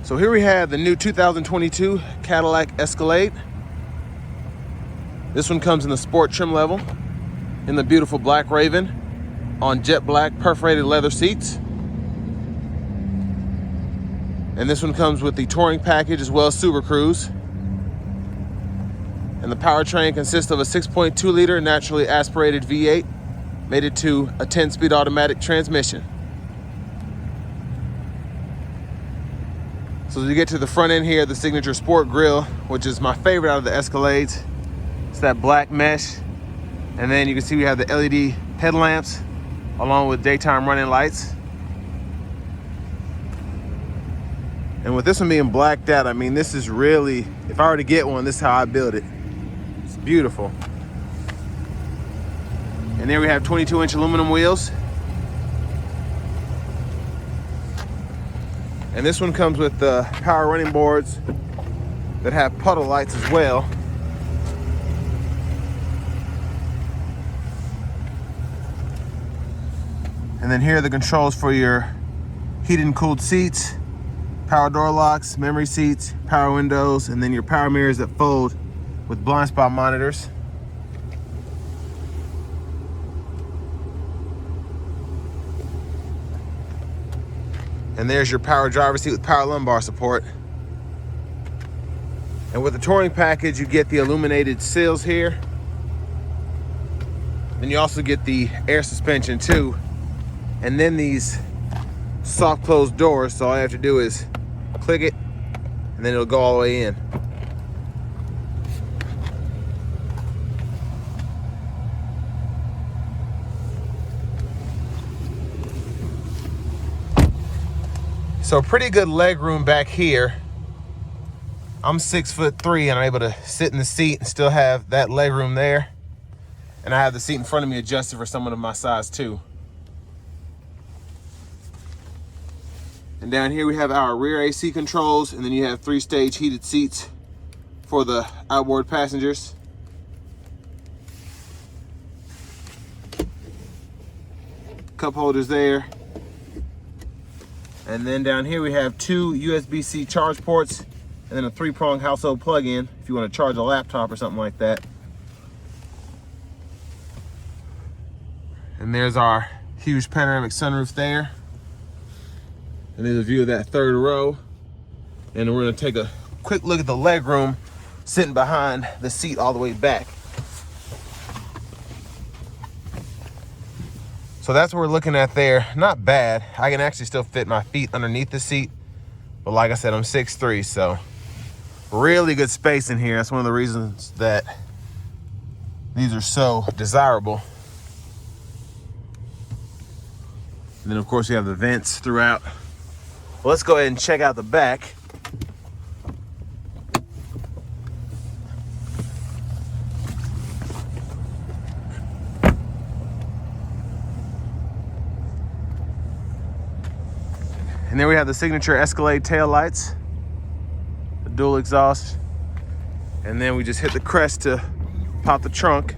So here we have the new 2022 Cadillac Escalade. This one comes in the sport trim level in the beautiful black Raven on jet black perforated leather seats. And this one comes with the touring package as well as SuperCruise. And the powertrain consists of a 6.2 liter naturally aspirated V8 mated to a 10-speed automatic transmission. So as you get to the front end here, the signature sport grille, which is my favorite out of the Escalades. It's that black mesh. And then you can see we have the LED headlamps along with daytime running lights. And with this one being blacked out, I mean, this is really, if I were to get one, this is how I build it. It's beautiful. And there we have 22-inch aluminum wheels. And this one comes with the power running boards that have puddle lights as well. And then here are the controls for your heated and cooled seats, power door locks, memory seats, power windows, and then your power mirrors that fold with blind spot monitors. And there's your power driver's seat with power lumbar support. And with the touring package, you get the illuminated sills here. Then you also get the air suspension too. And then these soft closed doors, so all you have to do is click it and then it'll go all the way in. So pretty good leg room back here. I'm 6'3" and I'm able to sit in the seat and still have that leg room there. And I have the seat in front of me adjusted for someone of my size too. And down here we have our rear AC controls, and then you have 3-stage heated seats for the outboard passengers. Cup holders there. And then down here we have 2 USB-C charge ports and then a 3-prong household plug-in if you want to charge a laptop or something like that. And there's our huge panoramic sunroof there. And there's a view of that third row. And we're going to take a quick look at the leg room sitting behind the seat all the way back. So that's what we're looking at there. Not bad. I can actually still fit my feet underneath the seat. But like I said, I'm 6'3", so really good space in here. That's one of the reasons that these are so desirable. And then of course we have the vents throughout. Well, let's go ahead and check out the back. And there we have the signature Escalade tail lights, the dual exhaust. And then we just hit the crest to pop the trunk.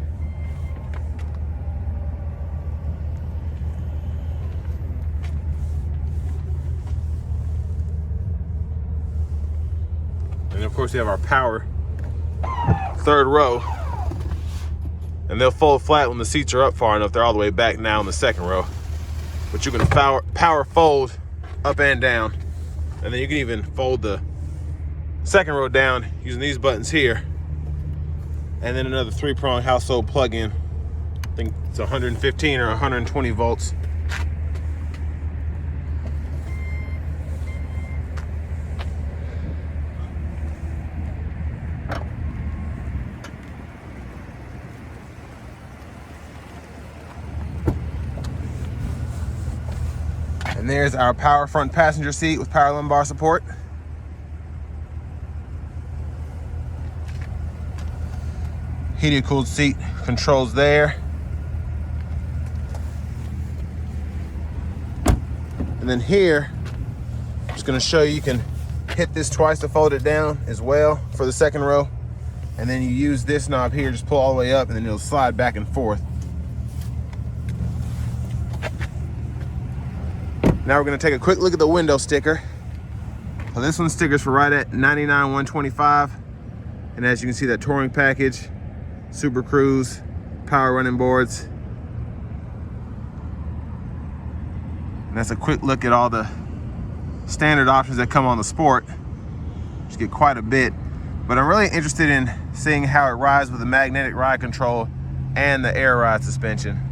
And of course we have our power third row. And they'll fold flat when the seats are up far enough. They're all the way back now in the second row. But you can power fold up and down. And then you can even fold the second row down using these buttons here. And then another 3-prong household plug-in. I think it's 115 or 120 volts. And there's our power front passenger seat with power lumbar support. Heated cooled seat controls there. And then here, I'm just gonna show you can hit this twice to fold it down as well for the second row. And then you use this knob here, just pull all the way up, and then it'll slide back and forth. Now we're gonna take a quick look at the window sticker. Well, this one stickers for right at $99,125. And as you can see, that touring package, SuperCruise, power running boards. And that's a quick look at all the standard options that come on the Sport, which get quite a bit. But I'm really interested in seeing how it rides with the magnetic ride control and the air ride suspension.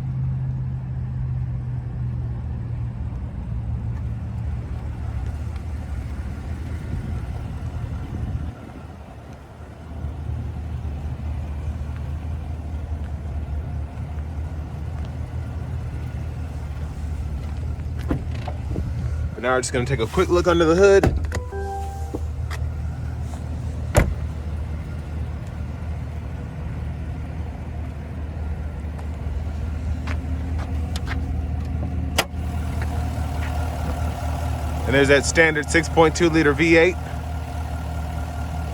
But now we're just gonna take a quick look under the hood. And there's that standard 6.2 liter V8.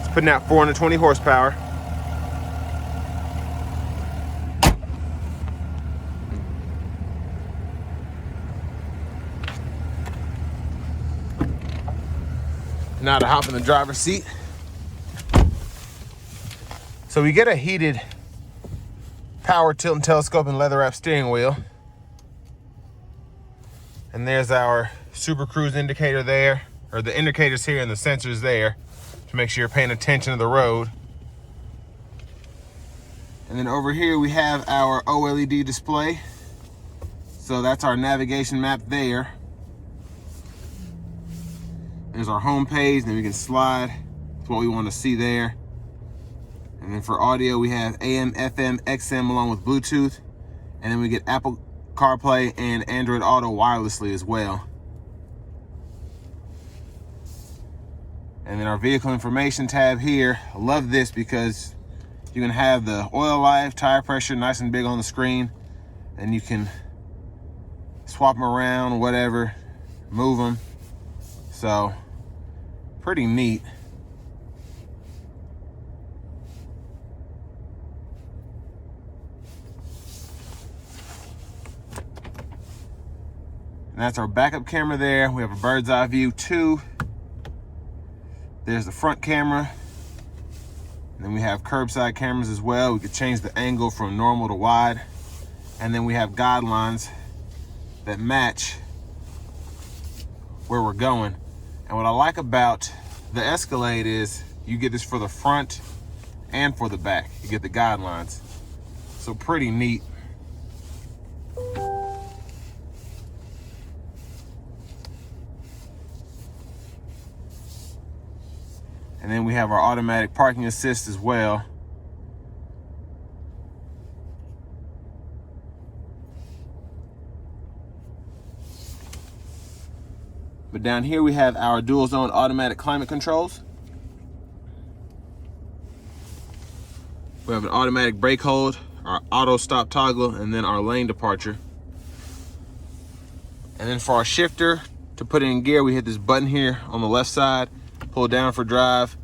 It's putting out 420 horsepower. Now to hop in the driver's seat. So we get a heated power tilt and telescope and leather wrap steering wheel. And there's our SuperCruise indicator there, or the indicators here and the sensors there to make sure you're paying attention to the road. And then over here we have our OLED display. So that's our navigation map there. There's our home page, then we can slide. That's what we want to see there. And then for audio, we have AM, FM, XM along with Bluetooth. And then we get Apple CarPlay and Android Auto wirelessly as well. And then our vehicle information tab here. I love this because you can have the oil life, tire pressure nice and big on the screen. And you can swap them around, whatever, move them. So, pretty neat. And that's our backup camera there. We have a bird's eye view too. There's the front camera. And then we have curbside cameras as well. We could change the angle from normal to wide. And then we have guidelines that match where we're going. And what I like about the Escalade is you get this for the front and for the back. You get the guidelines. So pretty neat. And then we have our automatic parking assist as well. But down here we have our dual zone automatic climate controls. We have an automatic brake hold, our auto stop toggle, and then our lane departure. And then for our shifter, to put it in gear, we hit this button here on the left side, pull down for drive,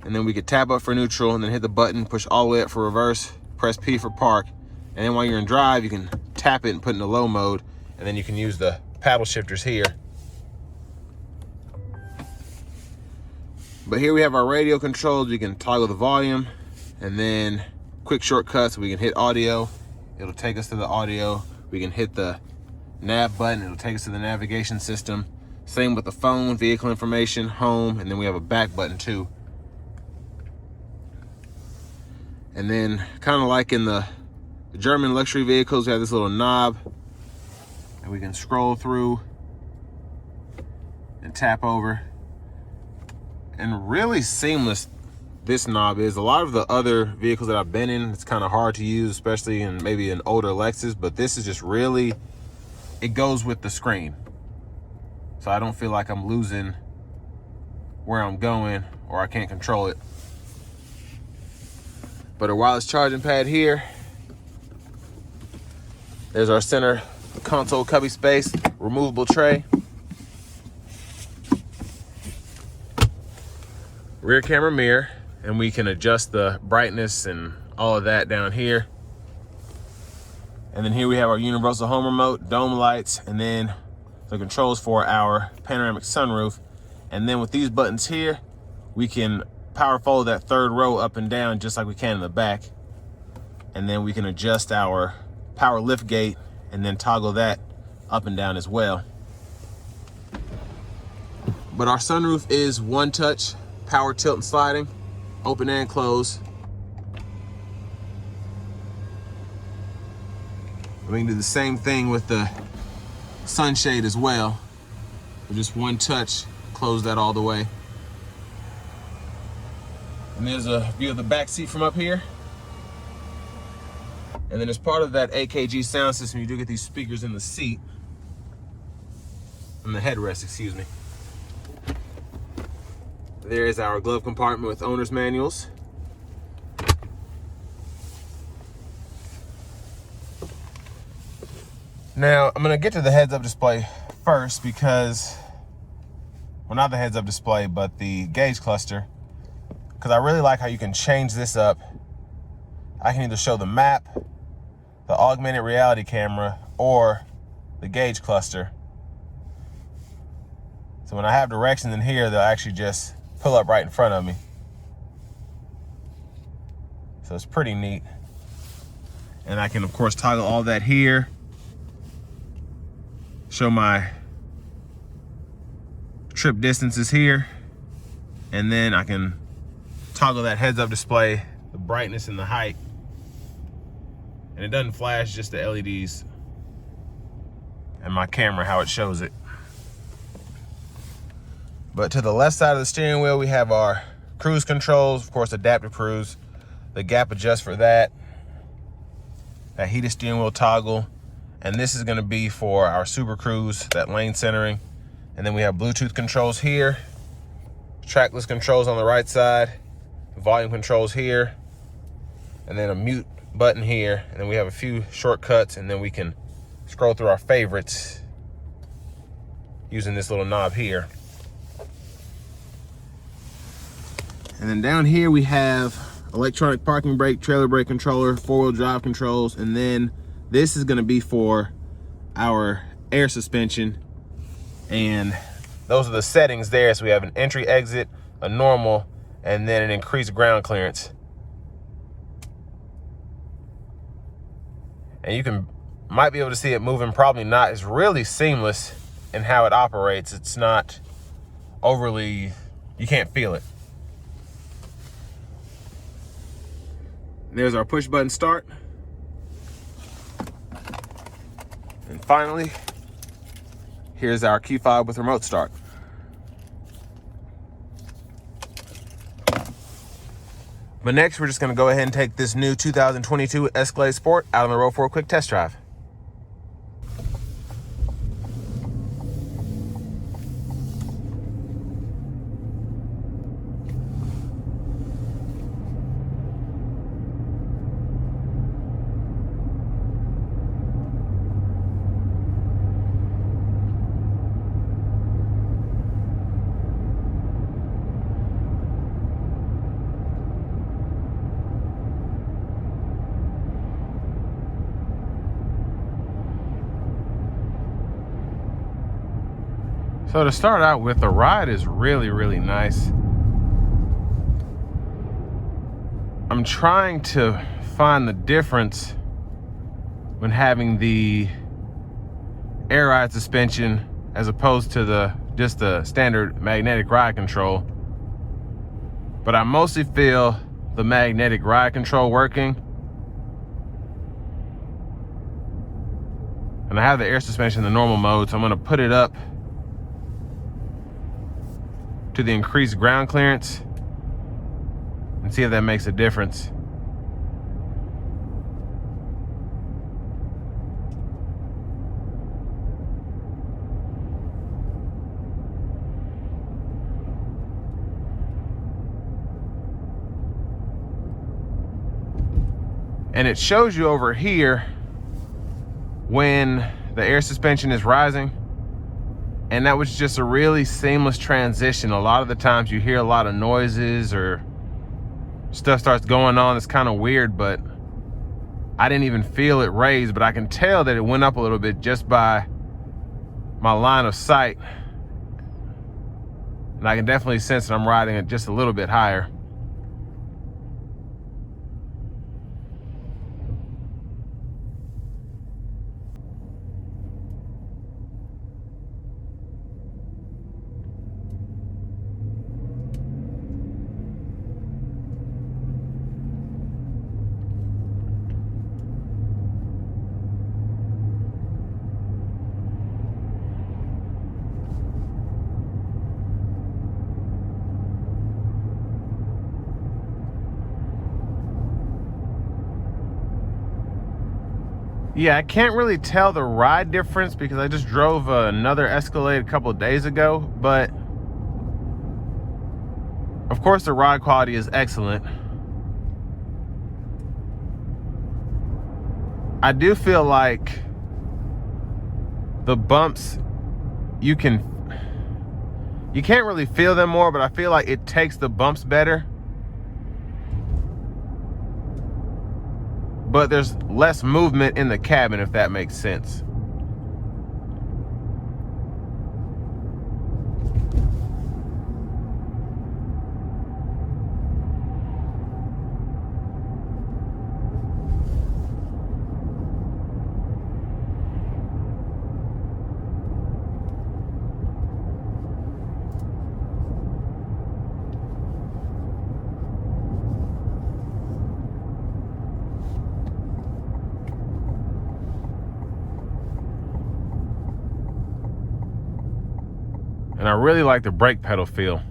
and then we could tap up for neutral and then hit the button, push all the way up for reverse, press P for park. And then while you're in drive, you can tap it and put it in the low mode, and then you can use the paddle shifters here. But here we have our radio controls. We can toggle the volume, and then quick shortcuts. We can hit audio. It'll take us to the audio. We can hit the nav button. It'll take us to the navigation system. Same with the phone, vehicle information, home, and then we have a back button too. And then kind of like in the German luxury vehicles, we have this little knob, and we can scroll through and tap over. And really seamless this knob is. A lot of the other vehicles that I've been in, it's kind of hard to use, especially in maybe an older Lexus, but this is just really, it goes with the screen. So I don't feel like I'm losing where I'm going or I can't control it. But a wireless charging pad here. There's our center console cubby space, removable tray. Rear camera mirror, and we can adjust the brightness and all of that down here. And then here we have our universal home remote, dome lights, and then the controls for our panoramic sunroof. And then with these buttons here, we can power fold that third row up and down just like we can in the back. And then we can adjust our power lift gate and then toggle that up and down as well. But our sunroof is one touch, power tilt and sliding, open and close. We can do the same thing with the sunshade as well. With just one touch, close that all the way. And there's a view of the back seat from up here. And then as part of that AKG sound system, you do get these speakers in the seat, in the headrest, excuse me. There is our glove compartment with owner's manuals. Now, I'm gonna get to the heads-up display first because, well, not the heads-up display, but the gauge cluster, because I really like how you can change this up. I can either show the map, the augmented reality camera, or the gauge cluster. So when I have directions in here, they'll actually just pull up right in front of me. So it's pretty neat. And I can, of course, toggle all that here. Show my trip distances here. And then I can toggle that heads-up display, the brightness and the height. And it doesn't flash, just the LEDs and my camera, how it shows it. But to the left side of the steering wheel, we have our cruise controls, of course, adaptive cruise, the gap adjust for that heated steering wheel toggle. And this is gonna be for our SuperCruise, that lane centering. And then we have Bluetooth controls here, trackless controls on the right side, volume controls here, and then a mute button here. And then we have a few shortcuts, and then we can scroll through our favorites using this little knob here. And then down here we have electronic parking brake, trailer brake controller, four-wheel drive controls, and then this is gonna be for our air suspension. And those are the settings there. So we have an entry exit, a normal, and then an increased ground clearance. And you might be able to see it moving, probably not. It's really seamless in how it operates. It's not overly, you can't feel it. There's our push button start. And finally, here's our key fob with remote start. But next, we're just gonna go ahead and take this new 2022 Escalade Sport out on the road for a quick test drive. So to start out with, the ride is really, really nice. I'm trying to find the difference when having the air ride suspension as opposed to just the standard magnetic ride control. But I mostly feel the magnetic ride control working. And I have the air suspension in the normal mode, so I'm gonna put it up to the increased ground clearance and see if that makes a difference. And it shows you over here when the air suspension is rising. And that was just a really seamless transition. A lot of the times you hear a lot of noises or stuff starts going on. It's kind of weird, but I didn't even feel it raise, but I can tell that it went up a little bit just by my line of sight. And I can definitely sense that I'm riding it just a little bit higher. Yeah, I can't really tell the ride difference because I just drove another Escalade a couple of days ago, but of course the ride quality is excellent. I do feel like the bumps, you can't really feel them more, but I feel like it takes the bumps better. But there's less movement in the cabin, if that makes sense. And I really like the brake pedal feel.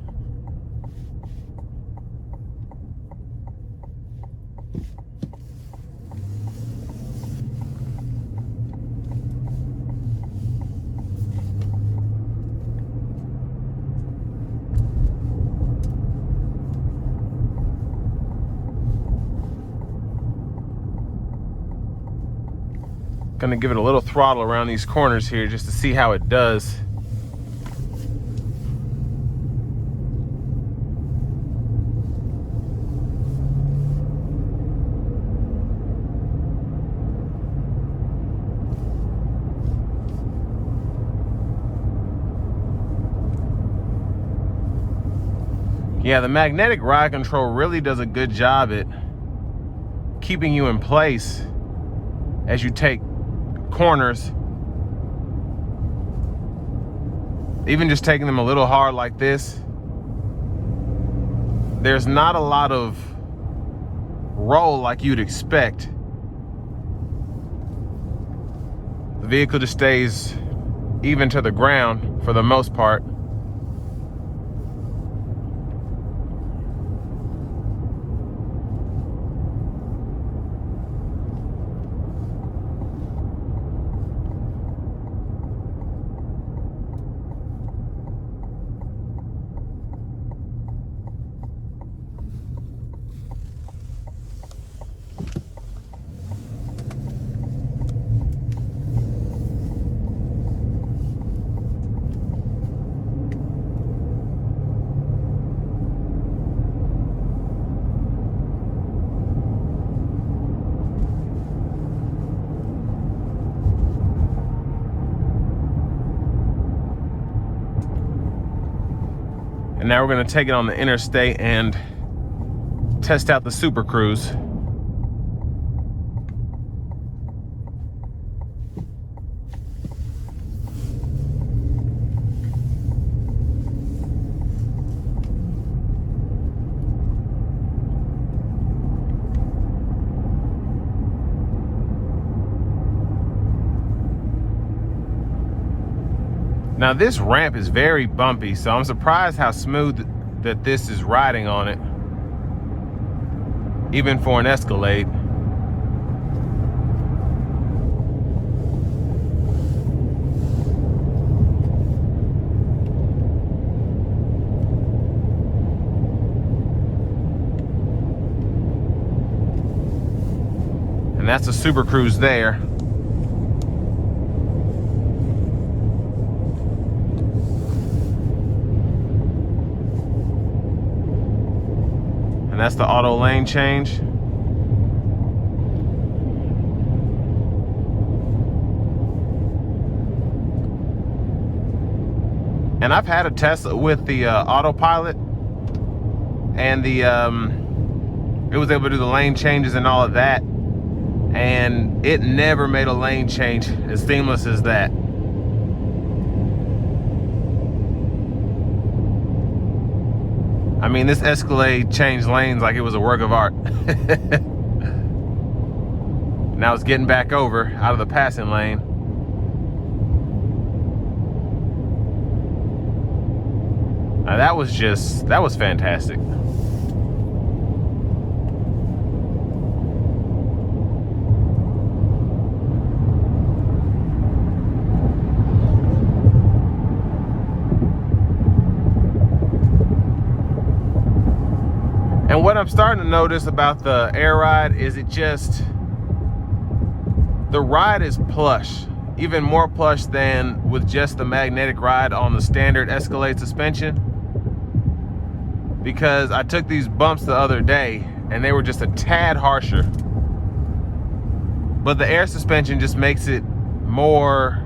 Gonna give it a little throttle around these corners here just to see how it does. Yeah, the magnetic ride control really does a good job at keeping you in place as you take corners. Even just taking them a little hard like this, there's not a lot of roll like you'd expect. The vehicle just stays even to the ground for the most part. And now we're going to take it on the Interstate and test out the SuperCruise. Now this ramp is very bumpy, so I'm surprised how smooth that this is riding on it, even for an Escalade. And that's a SuperCruise there. And that's the auto lane change. And And I've had a Tesla with the autopilot, and the it was able to do the lane changes and all of that, and it never made a lane change as seamless as that. I mean, this Escalade changed lanes like it was a work of art. Now it's getting back over out of the passing lane. Now that was fantastic. And what I'm starting to notice about the Air Ride is the ride is plush, even more plush than with just the magnetic ride on the standard Escalade suspension. Because I took these bumps the other day and they were just a tad harsher. But the air suspension just makes it more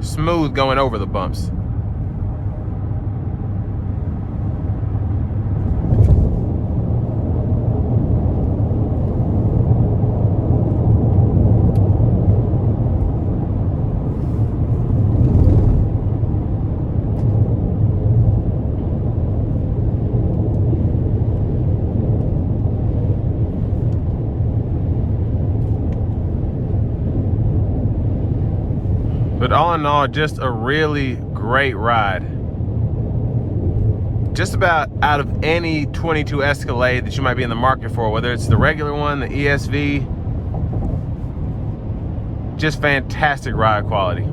smooth going over the bumps. But all in all, just a really great ride. Just about out of any 22 Escalade that you might be in the market for, whether it's the regular one, the ESV, just fantastic ride quality.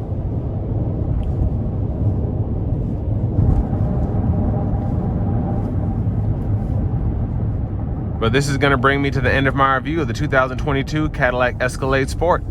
But this is going to bring me to the end of my review of the 2022 Cadillac Escalade Sport.